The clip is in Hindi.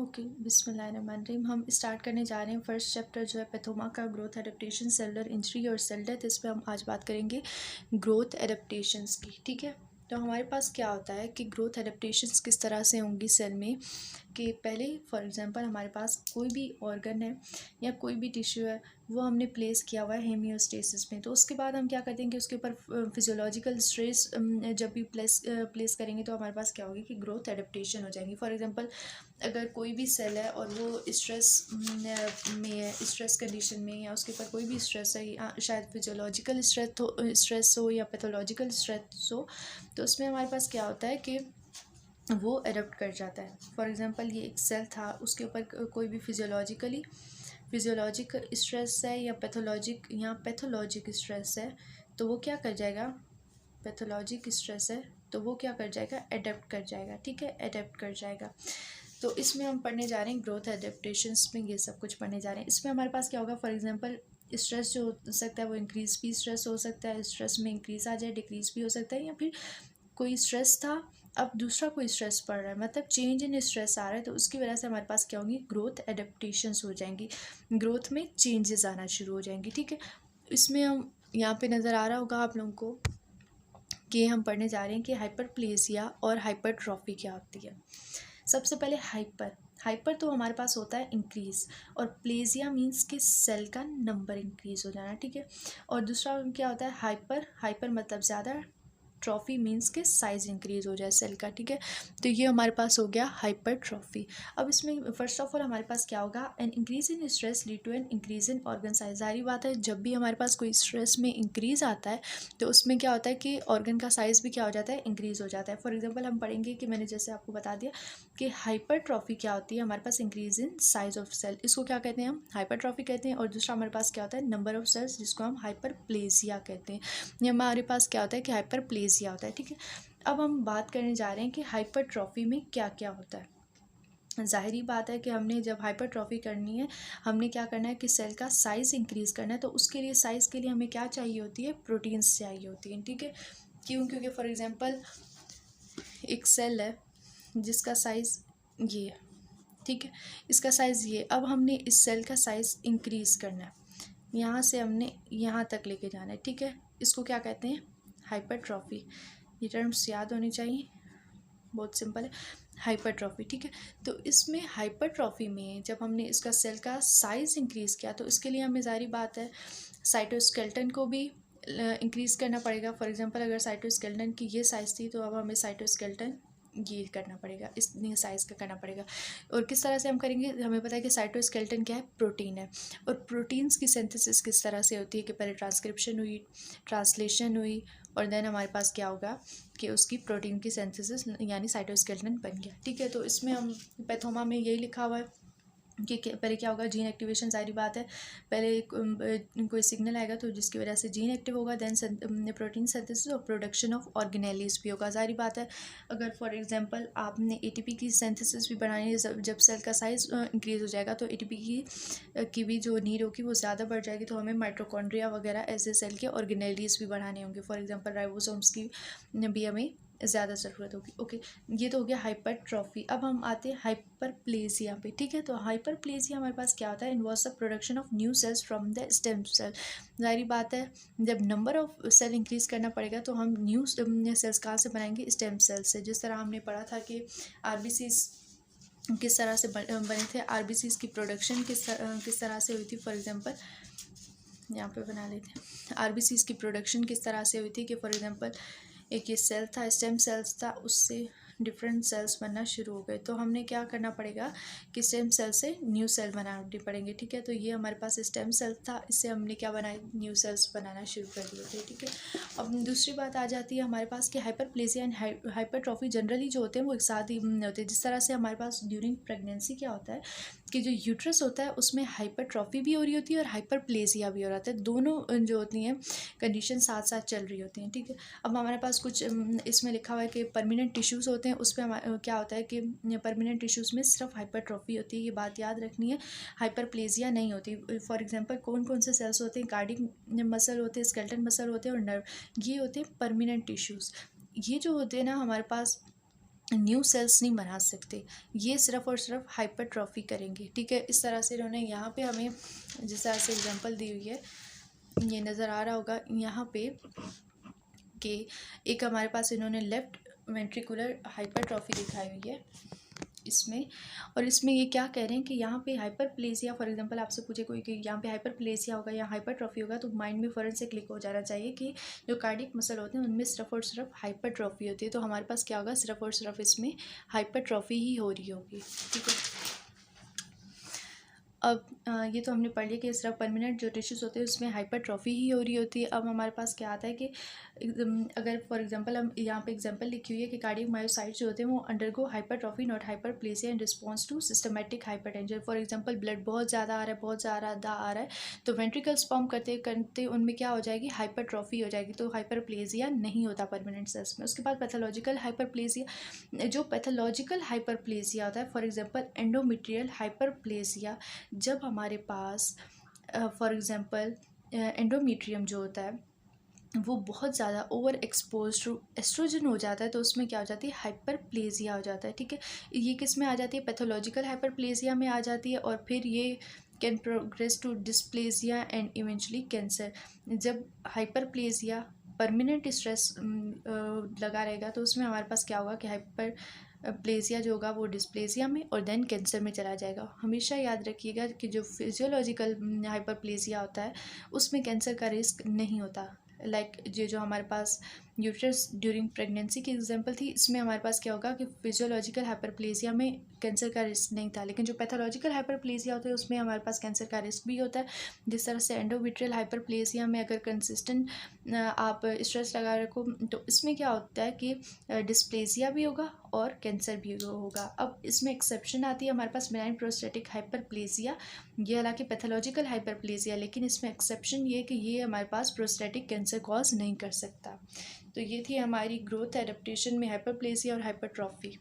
ओके, बिस्मिल्लाहिर्रहमानिर्रहीम। हम स्टार्ट करने जा रहे हैं फर्स्ट चैप्टर जो है पैथोमा का, ग्रोथ एडेप्टेशन, सेलुलर इंजरी और सेल डेथ। इस पे हम आज बात करेंगे ग्रोथ एडेप्टेशंस की। ठीक है, तो हमारे पास क्या होता है कि ग्रोथ एडेप्टेशंस किस तरह से होंगी सेल में, कि पहले फॉर एग्जांपल हमारे पास कोई भी ऑर्गन है या कोई भी टिश्यू है, वो हमने प्लेस किया हुआ है हेमियोस्टेसिस में। तो उसके बाद हम क्या करते हैं कि उसके ऊपर फिजियोलॉजिकल स्ट्रेस जब भी प्लेस करेंगे तो हमारे पास क्या होगी कि ग्रोथ एडेप्टेशन हो जाएंगी। फॉर एग्जांपल अगर कोई भी सेल है और वो स्ट्रेस में है, स्ट्रेस कंडीशन में, या उसके ऊपर कोई भी स्ट्रेस है, या शायद फिजियोलॉजिकल स्ट्रेस हो या पैथोलॉजिकल स्ट्रेस हो, तो उसमें हमारे पास क्या होता है कि वो एडप्ट कर जाता है। फॉर एग्जांपल ये एक सेल था, उसके ऊपर कोई भी फिजियोलॉजिक स्ट्रेस है या पैथोलॉजिक स्ट्रेस है, तो वो क्या कर जाएगा, पैथोलॉजिक स्ट्रेस है तो वो क्या कर जाएगा, एडेप्ट कर जाएगा। ठीक है, एडेप्ट कर जाएगा। तो इसमें हम पढ़ने जा रहे हैं ग्रोथ एडेप्टेशंस में, ये सब कुछ पढ़ने जा रहे हैं। इसमें हमारे पास क्या होगा, फॉर एग्जांपल स्ट्रेस जो हो सकता है वो इंक्रीज भी स्ट्रेस हो सकता है, स्ट्रेस में इंक्रीज आ जाए, डिक्रीज भी हो सकता है, या फिर कोई स्ट्रेस था अब दूसरा कोई स्ट्रेस पड़ रहा है, मतलब चेंज इन स्ट्रेस आ रहा है, तो उसकी वजह से हमारे पास क्या होंगी, ग्रोथ एडेप्टेशंस हो जाएंगी, ग्रोथ में चेंजेस आना शुरू हो जाएंगी। ठीक है, इसमें हम यहाँ पे नज़र आ रहा होगा आप लोगों को कि हम पढ़ने जा रहे हैं कि हाइपरप्लेसिया और हाइपरट्रॉफी क्या होती है। सबसे पहले हाइपर तो हमारे पास होता है इंक्रीज, और प्लेजिया मीन्स कि सेल का नंबर इंक्रीज हो जाना। ठीक है, और दूसरा क्या होता है, हाइपर मतलब ज़्यादा, ट्रॉफी मीन्स के साइज इंक्रीज हो जाए सेल का। ठीक है, तो ये हमारे पास हो गया हाइपरट्रॉफी। अब इसमें फर्स्ट ऑफ ऑल हमारे पास क्या होगा, an increase in stress lead to an increase in organ size. जाहिर बात है, जब भी हमारे पास कोई स्ट्रेस में इंक्रीज आता है तो उसमें क्या होता है कि ऑर्गन का साइज़ भी क्या हो जाता है, इंक्रीज हो जाता है। फॉर एग्जाम्पल हम पढ़ेंगे कि मैंने जैसे आपको बता दिया कि हाइपरट्रॉफी क्या होती है, हमारे पास increase in size of cell, इसको क्या कहते हैं, हम हाइपरट्रॉफी कहते हैं। और दूसरा हमारे पास क्या होता है, नंबर ऑफ सेल्स, जिसको हम हाइपरप्लेसिया कहते हैं। ये हमारे पास क्या होता है कि हाइपरप्लेसिया होता है। ठीक है, अब हम बात करने जा रहे हैं कि हाइपरट्रॉफी में क्या क्या होता है। ज़ाहिरी बात है कि हमने जब हाइपरट्रॉफी करनी है, हमने क्या करना है कि सेल का साइज़ इंक्रीज़ करना है, तो उसके लिए साइज़ के लिए हमें क्या चाहिए होती है, प्रोटीन्स चाहिए होती हैं। ठीक है, क्योंकि फॉर एग्जांपल एक सेल है जिसका साइज़ ये है, ठीक है, इसका साइज़ ये, अब हमने इस सेल का साइज़ इंक्रीज़ करना है, यहाँ से हमने यहाँ तक लेके जाना है। ठीक है, इसको क्या कहते हैं, हाइपरट्रॉफी। ये टर्म्स याद होनी चाहिए, बहुत सिंपल है, हाइपरट्रॉफी। ठीक है, तो इसमें हाइपरट्रॉफी में जब हमने इसका सेल का साइज़ इंक्रीज़ किया, तो इसके लिए हमें जारी बात है साइटोस्केलेटन को भी इंक्रीज़ करना पड़ेगा। फॉर एग्जांपल अगर साइटोस्केलेटन की ये साइज़ थी, तो अब हमें साइटोस्केलेटन ये करना पड़ेगा, इस साइज़ का करना पड़ेगा। और किस तरह से हम करेंगे, हमें पता है कि साइटोस्केलेटन क्या है, प्रोटीन है, और प्रोटीन्स की सिंथेसिस किस तरह से होती है कि पहले ट्रांसक्रिप्शन हुई, ट्रांसलेशन हुई, और देन हमारे पास क्या होगा कि उसकी प्रोटीन की सिंथेसिस यानी साइटोस्केलेटन बन गया। ठीक है, तो इसमें हम पैथोमा में यही लिखा हुआ है कि पहले क्या होगा, जीन एक्टिवेशन। जाहिर बात है, पहले कोई सिग्नल आएगा तो जिसकी वजह से जीन एक्टिव होगा, देन प्रोटीन सिंथेसिस और प्रोडक्शन ऑफ ऑर्गेनेलीज भी होगा। जाहिर बात है, अगर फॉर एग्जांपल आपने एटीपी की सिंथेसिस भी बनानी है, जब सेल का साइज इंक्रीज हो जाएगा तो एटीपी की भी जो नीड होगी वो ज़्यादा बढ़ जाएगी, तो हमें माइटोकॉन्ड्रिया वगैरह ऐसे सेल के ऑर्गेनेलीज भी बढ़ाने होंगे। फॉर एग्जाम्पल राइबोसोम्स की भी हमें ज़्यादा ज़रूरत होगी। ओके, ये तो हो गया हाइपरट्रॉफी। अब हम आते हैं हाइपरप्लेसिया पे। ठीक है, तो हाइपरप्लेसिया हमारे पास क्या होता है, involves the production of new cells from the stem cell. जाहिर बात है, जब नंबर ऑफ सेल इंक्रीज करना पड़ेगा तो हम न्यू सेल्स कहाँ से बनाएंगे, स्टेम सेल से। जिस तरह हमने पढ़ा था कि आरबीसीज किस तरह से बने थे, आरबीसीज की प्रोडक्शन किस तरह से हुई थी। फॉर एग्जांपल यहाँ पे बना लेते हैं, आरबीसीज की प्रोडक्शन किस तरह से हुई थी कि फॉर एग्जांपल एक ये सेल था, स्टेम सेल्स था, उससे डिफरेंट सेल्स बनना शुरू हो गए, तो हमने क्या करना पड़ेगा कि स्टेम सेल से न्यू सेल बनाने पड़ेंगे। ठीक है, तो ये हमारे पास स्टेम सेल था, इससे हमने क्या बनाया, न्यू सेल्स बनाना शुरू कर दिए थे। ठीक है, अब दूसरी बात आ जाती है हमारे पास कि हाइपरप्लेसिया एंड हाइपरट्रॉफी जनरली जो होते हैं वो एक साथ ही होते हैं। जिस तरह से हमारे पास ड्यूरिंग प्रेगनेंसी क्या होता है कि जो यूट्रस होता है उसमें हाइपरट्रॉफी भी हो रही होती है और हाइपरप्लेसिया भी हो रहा है, दोनों जो होती हैं कंडीशन साथ साथ चल रही होती हैं। ठीक है, अब हमारे पास कुछ इसमें लिखा हुआ है कि परमानेंट टिश्यूज़ होते हैं, उस पर क्या होता है कि परमानेंट टिश्यूज़ में सिर्फ हाइपरट्रॉफी होती है, ये बात याद रखनी है, हाइपरप्लेसिया नहीं होती। फॉर एग्जांपल कौन कौन से सेल्स होते हैं, कार्डिक मसल होते हैं, स्केलेटन मसल होते हैं और नर्व, ये होते हैं परमानेंट टिश्यूज़। ये जो होते हैं ना हमारे पास न्यू सेल्स नहीं बना सकते, ये सिर्फ और सिर्फ हाइपरट्रॉफी करेंगे, ठीक है। इस तरह से इन्होंने यहाँ पे हमें जिस तरह से एग्जांपल दी हुई है, ये नज़र आ रहा होगा यहाँ पे कि एक हमारे पास इन्होंने लेफ्ट वेंट्रिकुलर हाइपरट्रॉफी दिखाई हुई है इसमें, और इसमें ये क्या कह रहे हैं कि यहाँ पे हाइपरप्लेसिया, फॉर एग्जांपल आपसे पूछे कोई कि यहाँ पे हाइपरप्लेसिया होगा या हाइपरट्रॉफी होगा, तो माइंड में फ़ौरन से क्लिक हो जाना चाहिए कि जो कार्डियक मसल होते हैं उनमें सिर्फ और सिर्फ हाइपरट्रॉफी होती है। तो हमारे पास क्या होगा, सिर्फ और सिर्फ इसमें हाइपरट्रॉफी ही हो रही होगी, ठीक है। अब ये तो हमने पढ़ लिया कि सिर्फ परमानेंट जो टिश्यूज़ होते हैं उसमें हाइपरट्रॉफी ही हो रही होती है। अब हमारे पास क्या आता है कि अगर फॉर एग्जांपल हम यहाँ पे एग्जांपल लिखी हुई है कि कार्डियक मायोसाइट्स जो होते हैं वो undergo hypertrophy not hyperplasia in response to systematic hypertension. For example blood बहुत ज़्यादा आ रहा है, बहुत ज़्यादा आ रहा है, तो वेंट्रिकल्स पंप करते करते उनमें क्या हो जाएगी, हाइपरट्रॉफी हो जाएगी, तो हाइपरप्लेसिया नहीं होता परमानेंट सेल्स में। उसके बाद पैथोलॉजिकल हाइपरप्लेसिया, जो पैथोलॉजिकल हाइपरप्लेसिया होता है, फॉर एग्जांपल एंडोमेट्रियल हाइपरप्लेसिया, जब हमारे पास फॉर एग्जांपल एंडोमेट्रियम जो होता है वो बहुत ज़्यादा ओवर एक्सपोज टू एस्ट्रोजन हो जाता है, तो उसमें क्या हो जाती है, हाइपरप्लेसिया हो जाता है, ठीक है। ये किस में आ जाती है, पैथोलॉजिकल हाइपरप्लेसिया में आ जाती है, और फिर ये can progress to dysplasia and eventually cancer. जब हाइपरप्लेसिया परमानेंट स्ट्रेस लगा रहेगा तो उसमें हमारे पास क्या होगा कि हाइपर प्लेसिया जो होगा वो डिस्प्लेसिया में और देन कैंसर में चला जाएगा। हमेशा याद रखिएगा कि जो फिजियोलॉजिकल हाइपरप्लेसिया होता है उसमें कैंसर का रिस्क नहीं होता। लाइक जो हमारे पास यूट्रस ड्यूरिंग प्रेगनेंसी की एग्जांपल थी, इसमें हमारे पास क्या होगा कि फिजियोलॉजिकल हाइपरप्लेसिया में कैंसर का रिस्क नहीं था, लेकिन जो पैथोलॉजिकल हाइपरप्लेसिया होता है उसमें हमारे पास कैंसर का रिस्क भी होता है। जिस तरह से एंडोमेट्रियल हाइपरप्लेसिया में अगर कंसिस्टेंट आप स्ट्रेस लगा रखो तो इसमें क्या होता है कि डिस्प्लेसिया भी होगा और कैंसर भी होगा। अब इसमें एक्सेप्शन आती है हमारे पास बेनाइन प्रोस्टेटिक हाइपरप्लेसिया, ये हालांकि पैथोलॉजिकल हाइपरप्लेसिया, लेकिन इसमें एक्सेप्शन ये कि ये हमारे पास प्रोस्टेटिक कैंसर कॉज नहीं कर सकता। तो ये थी हमारी ग्रोथ एडेप्टेशन में हाइपरप्लेसिया और हाइपरट्रॉफी।